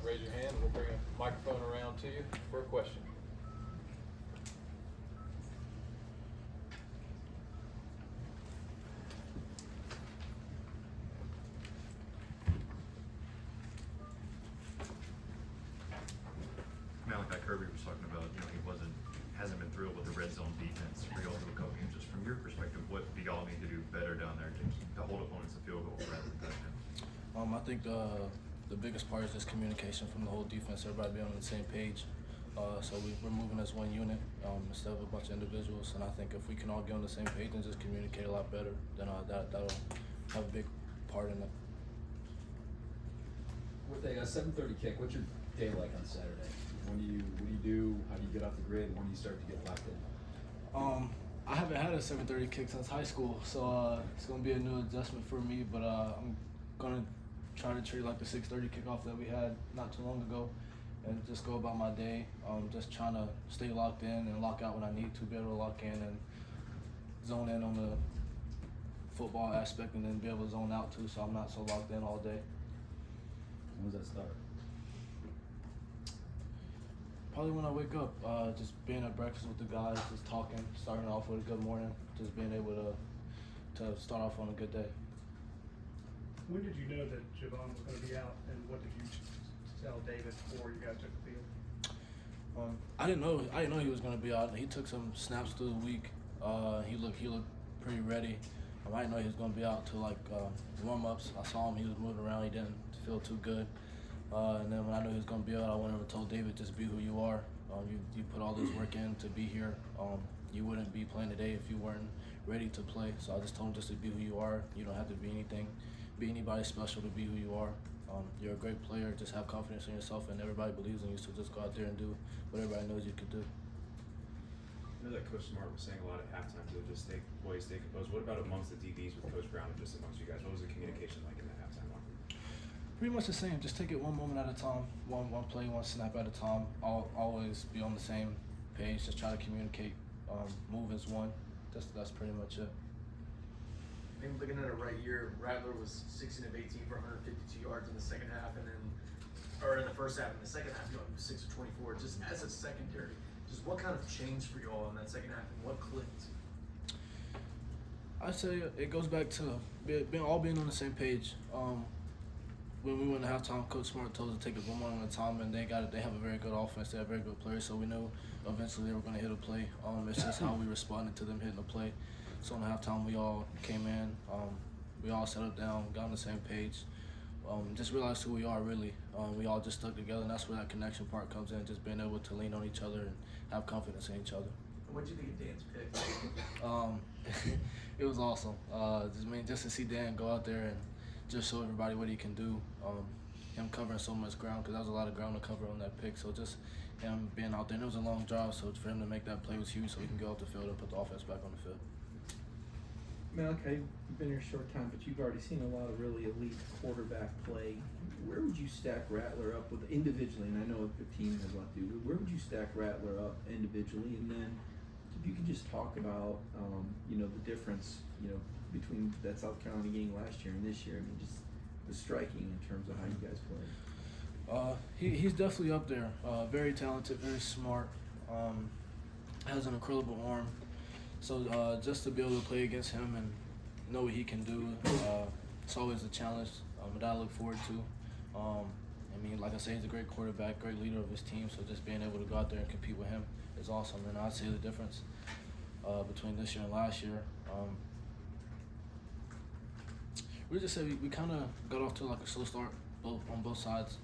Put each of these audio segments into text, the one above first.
raise your hand. We'll bring a microphone around to you for a question. Malaki was talking about, he hasn't been thrilled with the red zone defense for y'all to a couple games. Just from your perspective, what do y'all need to do better down there to hold opponents to field goals rather than touchdowns? I think the biggest part is just communication from the whole defense. Everybody being on the same page. So we're moving as one unit instead of a bunch of individuals. And I think if we can all get on the same page and just communicate a lot better, then that'll have a big part in it. With a 7:30 kick, what's your day like on Saturday? What do you do? How do you get off the grid? And when do you start to get locked in? I haven't had a 7:30 kick since high school, so it's gonna be a new adjustment for me. But I'm gonna try to treat like the 6:30 kickoff that we had not too long ago, and just go about my day. Just trying to stay locked in and lock out when I need to, be able to lock in and zone in on the football aspect, and then be able to zone out too, so I'm not so locked in all day. When does that start? Probably when I wake up, just being at breakfast with the guys, just talking, starting off with a good morning, just being able to start off on a good day. When did you know that Javon was going to be out, and what did you tell David before you guys took the field? I didn't know he was going to be out. He took some snaps through the week. He looked pretty ready. I didn't know he was going to be out till warm-ups. I saw him. He was moving around. He didn't feel too good. And then when I knew he was going to be out, I went over and told David, just be who you are. You put all this work in to be here. You wouldn't be playing today if you weren't ready to play. So I just told him just to be who you are. You don't have to be anybody special to be who you are. You're a great player. Just have confidence in yourself, and everybody believes in you. So just go out there and do what everybody knows you can do. I know that Coach Smart was saying a lot at halftime to just stay composed. What about amongst the DBs with Coach Brown and just amongst you guys? What was the communication like in the halftime locker room? Pretty much the same. Just take it one moment at a time, one play, one snap at a time. Always be on the same page. Just try to communicate. Move as one. That's pretty much it. Maybe looking at it right here, Rattler was 16 of 18 for 152 yards in the second half, in the first half. In the second half, he was 6 of 24. Just as a secondary, just what kind of changed for you all in that second half, and what clicked? I'd say it goes back to being on the same page. When we went to halftime, Coach Smart told us to take it one at a time, and they have a very good offense. They have very good players, so we knew eventually they were going to hit a play. It's just how we responded to them hitting a play. So in halftime, we all came in, we all settled down, got on the same page, just realized who we are really. We all just stuck together, and that's where that connection part comes in, just being able to lean on each other and have confidence in each other. What did you think of Dan's pick? It was awesome. Just to see Dan go out there and just show everybody what he can do. Him covering so much ground, because that was a lot of ground to cover on that pick. So just him being out there, and it was a long drive, so for him to make that play was huge, so he can go off the field and put the offense back on the field. Malaki, you've been here a short time, but you've already seen a lot of really elite quarterback play. Where would you stack Rattler up with individually? And I know the team has a lot to do. Where would you stack Rattler up individually? And then if you could just talk about, the difference, between that South Carolina game last year and this year. I mean, just the striking in terms of how you guys play. He's definitely up there. Very talented, very smart. Has an incredible arm. So just to be able to play against him and know what he can do, it's always a challenge that I look forward to. Like I say, he's a great quarterback, great leader of his team, so just being able to go out there and compete with him is awesome. And I'd say the difference between this year and last year, we just said we kind of got off to a slow start on both sides,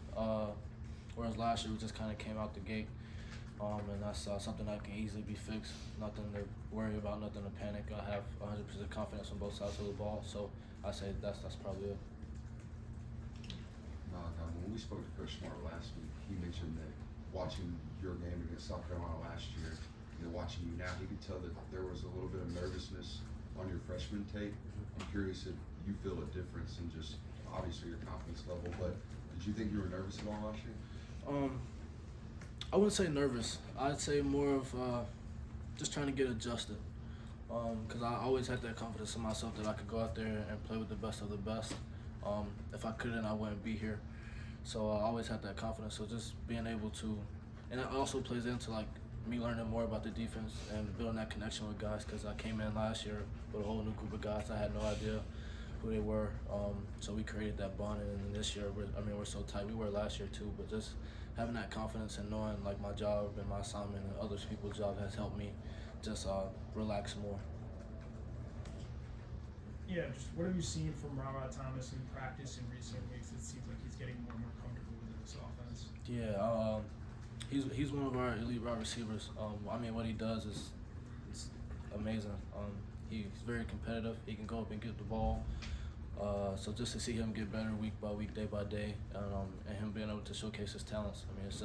whereas last year we just kind of came out the gate. And that's something that can easily be fixed. Nothing to worry about, nothing to panic. I have 100% confidence on both sides of the ball, so I say that's probably it. When we spoke to Coach Smart last week, he mentioned that watching your game against South Carolina last year, and watching you now, he could tell that there was a little bit of nervousness on your freshman tape. I'm curious if you feel a difference in just obviously your confidence level, but did you think you were nervous at all last year? I wouldn't say nervous. I'd say more of just trying to get adjusted. Because I always had that confidence in myself that I could go out there and play with the best of the best. If I couldn't, I wouldn't be here. So I always had that confidence. So just being able to, and it also plays into like me learning more about the defense and building that connection with guys, because I came in last year with a whole new group of guys. I had no idea who they were. So we created that bond, and then this year, we're so tight. We were last year too, but just having that confidence and knowing like my job and my assignment and other people's job has helped me just relax more. Yeah, just what have you seen from Ra Thomas in practice in recent weeks? It seems like he's getting more and more comfortable within this offense. Yeah, he's one of our elite wide receivers. What he does is it's amazing. He's very competitive. He can go up and get the ball. So just to see him get better week by week, day by day, and him being able to showcase his talents, it's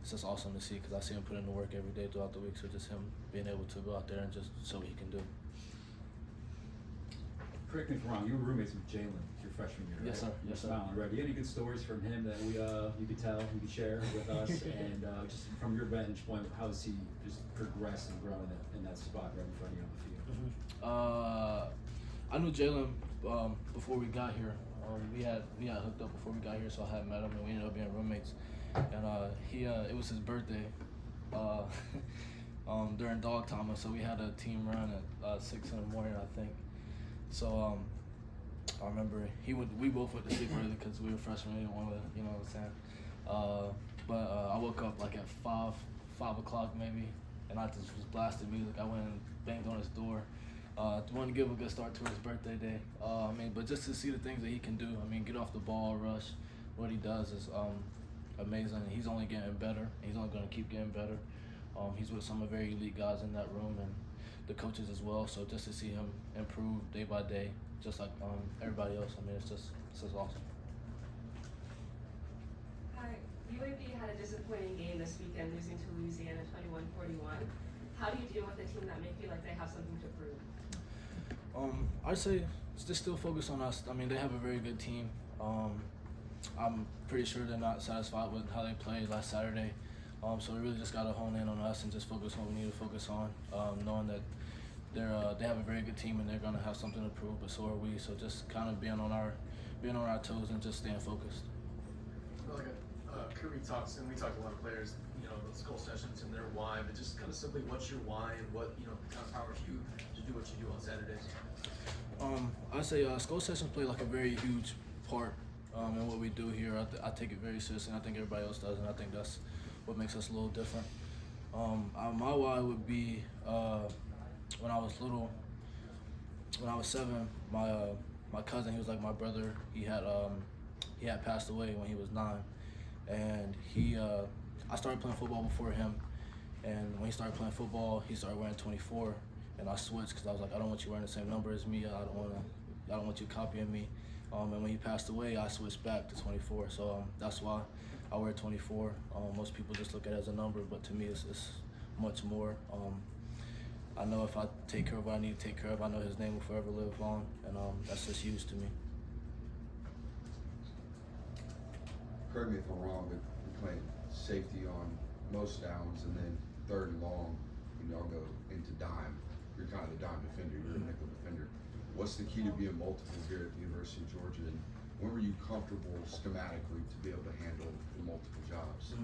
just awesome to see, because I see him put in the work every day throughout the week. So just him being able to go out there and just show what he can do. Correct me if I'm wrong, you were roommates with Jalen your freshman year, right? Yes, sir. Yes, sir. Right. Do you have any good stories from him that you could tell, you could share with us? And just from your vantage point, how has he just progressed and grown in that spot right in front of you on the field? I knew Jalen before we got here. We had hooked up before we got here, so I had met him, and we ended up being roommates. And it was his birthday during dog time, so we had a team run at 6 in the morning, I think. So I remember we both went to sleep early because we were freshmen. We didn't want to, you know what I'm saying. But I woke up like at 5 o'clock maybe, and I just was blasting music. I went and banged on his door. Wanted to give him a good start to his birthday day. But just to see the things that he can do. Get off the ball, rush. What he does is amazing. He's only getting better. He's only going to keep getting better. He's with some very elite guys in that room, and the coaches as well. So just to see him improve day by day, just like everybody else, it's just awesome. Hi, UAB had a disappointing game this weekend, losing to Louisiana 21-41. How do you deal with a team that may feel like they have something to prove? I'd say just still focus on us. They have a very good team. I'm pretty sure they're not satisfied with how they played last Saturday. So we really just got to hone in on us and just focus on what we need to focus on, knowing that they have a very good team and they're going to have something to prove, but so are we. So just kind of being on our toes and just staying focused. Kirby talks, and we talk to a lot of players, those goal sessions and their why, but just kind of simply, what's your why and what kind of powers you to do what you do on Saturdays? I say school sessions play like a very huge part in what we do here. I take it very seriously, and I think everybody else does, and I think that's what makes us a little different. My why would be when I was little, when I was 7, my cousin, he was like my brother. He had passed away when he was 9, and I started playing football before him. And when he started playing football, he started wearing 24, and I switched because I was like, I don't want you wearing the same number as me. I don't want you copying me. And when he passed away, I switched back to 24. So that's why I wear 24. Most people just look at it as a number, but to me, it's much more. I know if I take care of what I need to take care of, I know his name will forever live on, and that's just huge to me. Correct me if I'm wrong, but you're playing safety on most downs, and then 3rd and long, y'all go into dime. You're kind of the dime defender, you're a nickel defender. What's the key to being multiple here at the University of Georgia, and when were you comfortable schematically to be able to handle the multiple jobs?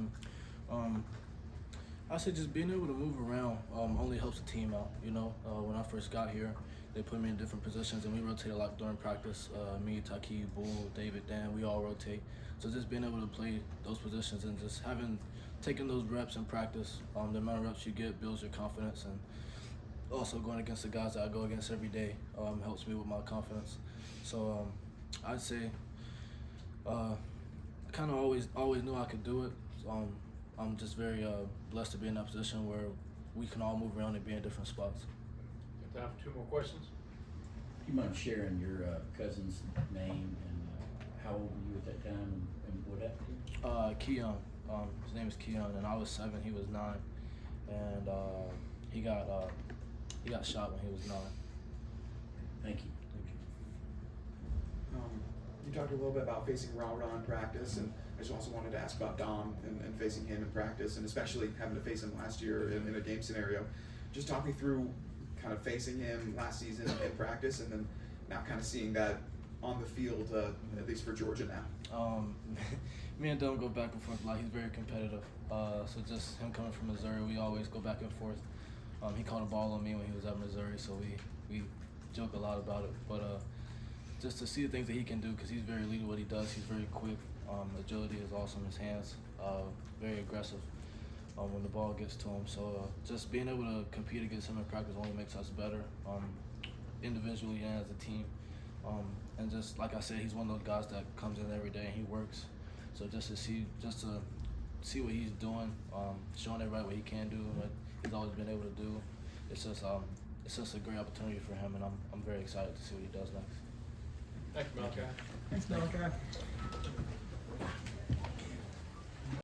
I say just being able to move around only helps the team out. When I first got here, they put me in different positions, and we rotate a lot during practice. Me, Taki, Bull, David, Dan, we all rotate. So just being able to play those positions and just taking those reps in practice, the amount of reps you get builds your confidence, and also going against the guys that I go against every day helps me with my confidence. So I'd say I kind of always knew I could do it. I'm just very blessed to be in that position where we can all move around and be in different spots. Got time for 2 more questions? Do you mind sharing your cousin's name and how old were you at that time and what happened to you? Keon. His name is Keon, and I was 7, he was 9, and he got shot when he was 9. Thank you. You talked a little bit about facing Ra in practice, and I just also wanted to ask about Dom and facing him in practice, and especially having to face him last year in a game scenario. Just talk me through kind of facing him last season in practice, and then now kind of seeing that on the field, at least for Georgia now? Me and Dylan go back and forth a lot. He's very competitive. So just him coming from Missouri, we always go back and forth. He caught a ball on me when he was at Missouri, so we joke a lot about it. But just to see the things that he can do, because he's very elite at what he does. He's very quick. Agility is awesome. His hands, very aggressive when the ball gets to him. So just being able to compete against him in practice only makes us better, individually and as a team. And just like I said, he's one of those guys that comes in every day and he works. So just to see what he's doing, showing everybody what he can do and what he's always been able to do, it's just a great opportunity for him, and I'm very excited to see what he does next. Thank you, Malachi. Thanks, Malachi.